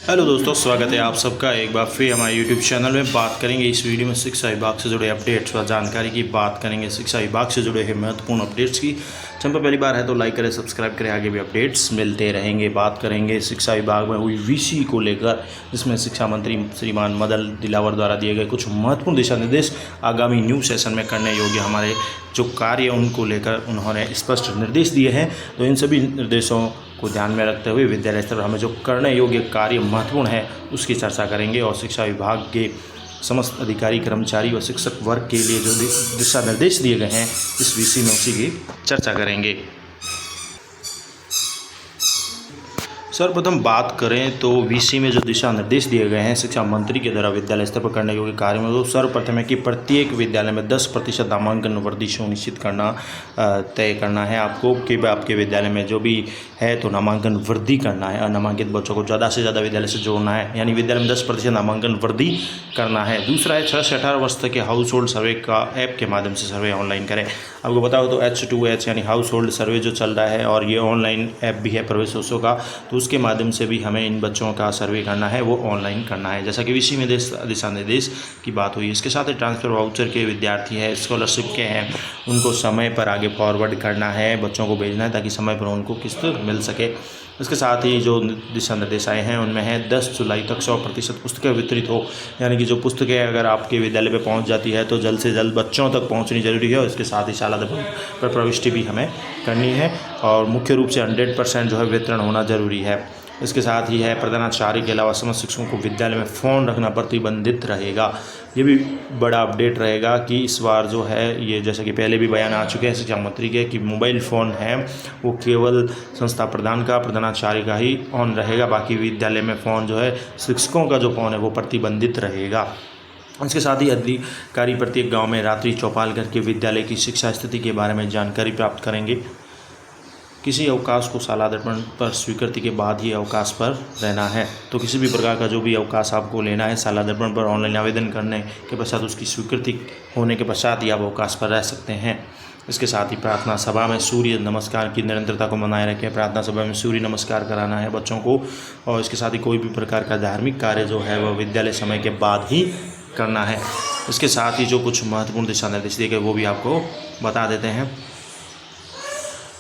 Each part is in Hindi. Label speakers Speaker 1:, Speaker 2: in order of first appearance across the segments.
Speaker 1: हेलो दोस्तों, स्वागत है आप सबका एक बार फिर हमारे यूट्यूब चैनल में। बात करेंगे इस वीडियो में शिक्षा विभाग से जुड़े अपडेट्स व जानकारी की बात करेंगे। शिक्षा विभाग से जुड़े हैं महत्वपूर्ण अपडेट्स की। चैनल पर पहली बार है तो लाइक करें, सब्सक्राइब करें, आगे भी अपडेट्स मिलते रहेंगे। बात करेंगे शिक्षा विभाग में हुई वीसी को लेकर, जिसमें शिक्षा मंत्री श्रीमान मदन दिलावर द्वारा दिए गए कुछ महत्वपूर्ण दिशा निर्देश आगामी न्यू सेशन में करने योग्य हमारे जो कार्य उनको लेकर उन्होंने स्पष्ट निर्देश दिए हैं। तो इन सभी निर्देशों को ध्यान में रखते हुए विद्यालय स्तर पर हमें जो करने योग्य कार्य महत्वपूर्ण है उसकी चर्चा करेंगे और शिक्षा विभाग के समस्त अधिकारी, कर्मचारी व शिक्षक वर्ग के लिए जो दिशा निर्देश दिए गए हैं इस विषय में उसी की चर्चा करेंगे। सर्वप्रथम बात करें तो वीसी में जो दिशा निर्देश दिए गए हैं शिक्षा मंत्री के द्वारा विद्यालय स्तर पर करने योग्य कार्य में, तो सर्वप्रथम है कि प्रत्येक विद्यालय में 10% नामांकन वृद्धि सुनिश्चित करना तय करना है आपको कि आपके विद्यालय में जो भी है तो नामांकन वृद्धि करना है। अनामांकित बच्चों को ज़्यादा से ज़्यादा विद्यालय से जोड़ना है, यानी विद्यालय में 10% नामांकन वृद्धि करना है। दूसरा है 6 से 18 वर्ष तक के हाउस होल्ड सर्वे का ऐप के माध्यम से सर्वे ऑनलाइन करें। आपको बताओ तो H2H यानी हाउस होल्ड सर्वे जो चल रहा है और ये ऑनलाइन ऐप भी है प्रवेशोत्सव का, तो उसके माध्यम से भी हमें इन बच्चों का सर्वे करना है, वो ऑनलाइन करना है। जैसा कि विषय में दिशा निर्देश की बात हुई। इसके साथ ही ट्रांसफ़र वाउचर के विद्यार्थी हैं, स्कॉलरशिप के हैं, उनको समय पर आगे फॉरवर्ड करना है, बच्चों को भेजना है ताकि समय पर उनको किस्त मिल सके। इसके साथ ही जो दिशा निर्देश आए हैं उनमें है 10 जुलाई तक 100% पुस्तकें वितरित हो, यानी कि जो पुस्तकें अगर आपके विद्यालय पे पहुंच जाती है तो जल्द से जल्द बच्चों तक पहुंचनी जरूरी है। और इसके साथ ही शाला दर्पण पर प्रविष्टि भी हमें करनी है और मुख्य रूप से 100% जो है वितरण होना जरूरी है। इसके साथ ही है प्रधानाचार्य के अलावा समस्त शिक्षकों को विद्यालय में फ़ोन रखना प्रतिबंधित रहेगा। ये भी बड़ा अपडेट रहेगा कि इस बार जो है ये, जैसे कि पहले भी बयान आ चुके हैं शिक्षा मंत्री के, कि मोबाइल फ़ोन है वो केवल संस्था प्रधान का, प्रधानाचार्य का ही ऑन रहेगा। बाकी विद्यालय में फ़ोन जो है शिक्षकों का जो फ़ोन है वो प्रतिबंधित रहेगा। इसके साथ ही अधिकारी प्रत्येक गाँव में रात्रि चौपाल करके विद्यालय की शिक्षा स्थिति के बारे में जानकारी प्राप्त करेंगे। किसी अवकाश को शाला दर्पण पर स्वीकृति के बाद ही अवकाश पर रहना है। तो किसी भी प्रकार का जो भी अवकाश आपको लेना है शाला दर्पण पर ऑनलाइन आवेदन करने के पश्चात उसकी स्वीकृति होने के पश्चात ही आप अवकाश पर रह सकते हैं। इसके साथ ही प्रार्थना सभा में सूर्य नमस्कार की निरंतरता को बनाए रखें। प्रार्थना सभा में सूर्य नमस्कार कराना है बच्चों को। और इसके साथ ही कोई भी प्रकार का धार्मिक कार्य जो है वह विद्यालय समय के बाद ही करना है। इसके साथ ही जो कुछ महत्वपूर्ण दिशा निर्देश दिए गए वो भी आपको बता देते हैं।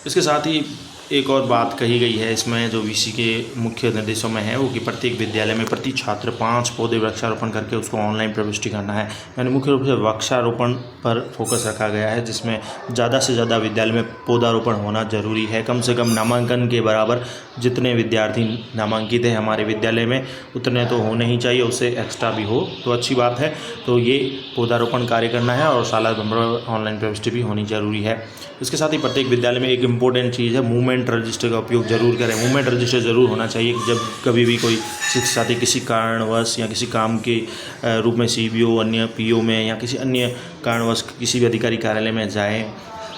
Speaker 1: इसके साथ ही एक और बात कही गई है इसमें जो वीसी के मुख्य निर्देशों में है वो कि प्रत्येक विद्यालय में प्रति छात्र 5 पौधे वृक्षारोपण करके उसको ऑनलाइन प्रविष्टि करना है। यानी मुख्य रूप से वृक्षारोपण पर फोकस रखा गया है, जिसमें ज़्यादा से ज़्यादा विद्यालय में पौधारोपण होना जरूरी है। कम से कम नामांकन के बराबर जितने विद्यार्थी नामांकित हैं हमारे विद्यालय में उतने तो होने ही चाहिए, उससे एक्स्ट्रा भी हो तो अच्छी बात है। तो ये पौधारोपण कार्य करना है और शाला ऑनलाइन प्रविष्टि भी होनी जरूरी है। इसके साथ ही प्रत्येक विद्यालय में एक इम्पोर्टेंट चीज़ है, मूवमेंट रजिस्टर का उपयोग जरूर करें। मूवमेंट रजिस्टर ज़रूर होना चाहिए। जब कभी भी कोई शिक्षक साथी किसी कारणवश या किसी काम के रूप में CBO, अन्य PO में या किसी अन्य कारणवश किसी भी अधिकारी कार्यालय में जाए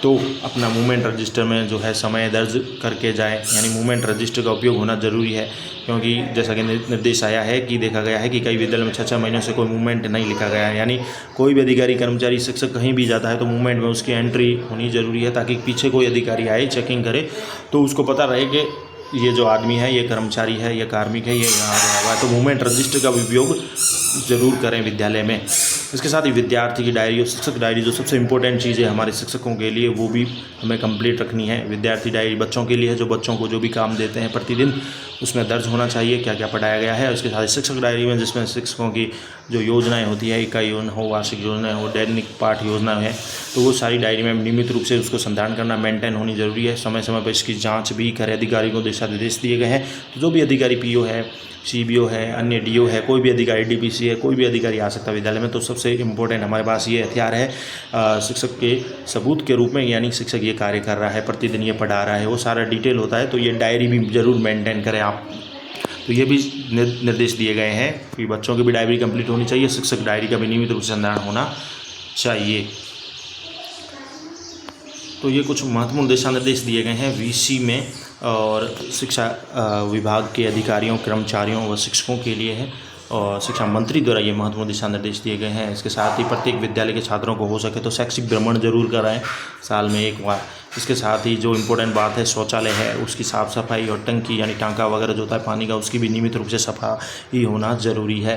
Speaker 1: तो अपना मूवमेंट रजिस्टर में जो है समय दर्ज करके जाए, यानी मूवमेंट रजिस्टर का उपयोग होना ज़रूरी है। क्योंकि जैसा कि निर्देश आया है कि देखा गया है कि कई विद्यालय में 6-6 महीनों से कोई मूवमेंट नहीं लिखा गया है। यानी कोई भी अधिकारी, कर्मचारी, शिक्षक कहीं भी जाता है तो मूवमेंट में उसकी एंट्री होनी ज़रूरी है, ताकि पीछे कोई अधिकारी आए चेकिंग करे तो उसको पता रहे कि ये जो आदमी है, ये कर्मचारी है, ये कार्मिक है, ये यहाँ गया हुआ है। तो मूवमेंट रजिस्टर का उपयोग ज़रूर करें विद्यालय में। इसके साथ ही विद्यार्थी की डायरी और शिक्षक डायरी जो सबसे इम्पोर्टेंट चीज़ है हमारे शिक्षकों के लिए, वो भी हमें कंप्लीट रखनी है। विद्यार्थी डायरी बच्चों के लिए है, जो बच्चों को जो भी काम देते हैं प्रतिदिन उसमें दर्ज होना चाहिए, क्या क्या पढ़ाया गया है। उसके साथ ही शिक्षक डायरी में जिसमें शिक्षकों की जो योजनाएं होती है, इकाई योजना हो, वार्षिक योजना हो, दैनिक पाठ योजना है, तो वो सारी डायरी में नियमित रूप से उसको संधारण करना, मेंटेन होनी जरूरी है। समय समय पर इसकी जाँच भी करें। अधिकारी को दिशा निर्देश दिए गए हैं, तो जो भी अधिकारी PO है, CBO है, अन्य DO है, कोई भी अधिकारी DPC है, कोई भी अधिकारी आ सकता है विद्यालय में। तो सबसे इम्पोर्टेंट हमारे पास ये हथियार है शिक्षक के सबूत के रूप में, यानी शिक्षक ये कार्य कर रहा है, प्रतिदिन ये पढ़ा रहा है, वो सारा डिटेल होता है। तो ये डायरी भी ज़रूर मेंटेन करें आप। तो ये भी निर्देश दिए गए हैं कि बच्चों की भी डायरी कंप्लीट होनी चाहिए, शिक्षक डायरी का भी नियमित रूप से संधारण होना चाहिए। तो ये कुछ महत्वपूर्ण दिशा निर्देश दिए गए हैं वीसी में और शिक्षा विभाग के अधिकारियों, कर्मचारियों व शिक्षकों के लिए है। और शिक्षा मंत्री द्वारा ये महत्वपूर्ण दिशा निर्देश दिए गए हैं। इसके साथ ही प्रत्येक विद्यालय के छात्रों को हो सके तो शैक्षिक भ्रमण जरूर कराएं साल में एक बार। इसके साथ ही जो इम्पोर्टेंट बात है, शौचालय है उसकी साफ़ सफाई और टंकी यानी टांका वगैरह जो होता है पानी का, उसकी भी नियमित रूप से सफाई होना ज़रूरी है,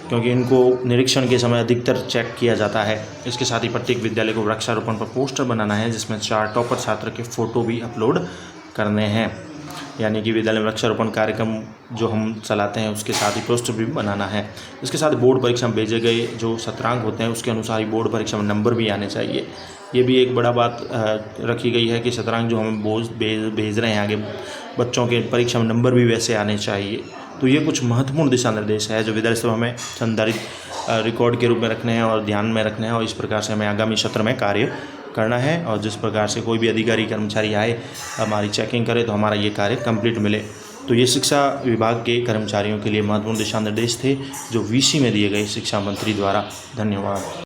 Speaker 1: क्योंकि इनको निरीक्षण के समय अधिकतर चेक किया जाता है। इसके साथ ही प्रत्येक विद्यालय को वृक्षारोपण पर पोस्टर बनाना है, जिसमें 4 टॉपर छात्र के फ़ोटो भी अपलोड करने हैं। यानी कि विद्यालय में वृक्षारोपण कार्यक्रम जो हम चलाते हैं उसके साथ ही पोस्टर भी बनाना है। इसके साथ बोर्ड परीक्षा में भेजे गए जो शतरांक होते हैं उसके अनुसार ही बोर्ड परीक्षा में नंबर भी आने चाहिए। ये भी एक बड़ा बात रखी गई है कि शतरांक जो हम भेज रहे हैं आगे बच्चों के, परीक्षा में नंबर भी वैसे आने चाहिए। तो ये कुछ महत्वपूर्ण दिशा निर्देश है जो विद्यालय से हमें संधारित रिकॉर्ड के रूप में रखने हैं और ध्यान में रखने हैं, और इस प्रकार से हमें आगामी सत्र में कार्य करना है। और जिस प्रकार से कोई भी अधिकारी कर्मचारी आए हमारी चेकिंग करे तो हमारा ये कार्य कंप्लीट मिले। तो ये शिक्षा विभाग के कर्मचारियों के लिए महत्वपूर्ण दिशा निर्देश थे जो वीसी में दिए गए शिक्षा मंत्री द्वारा। धन्यवाद।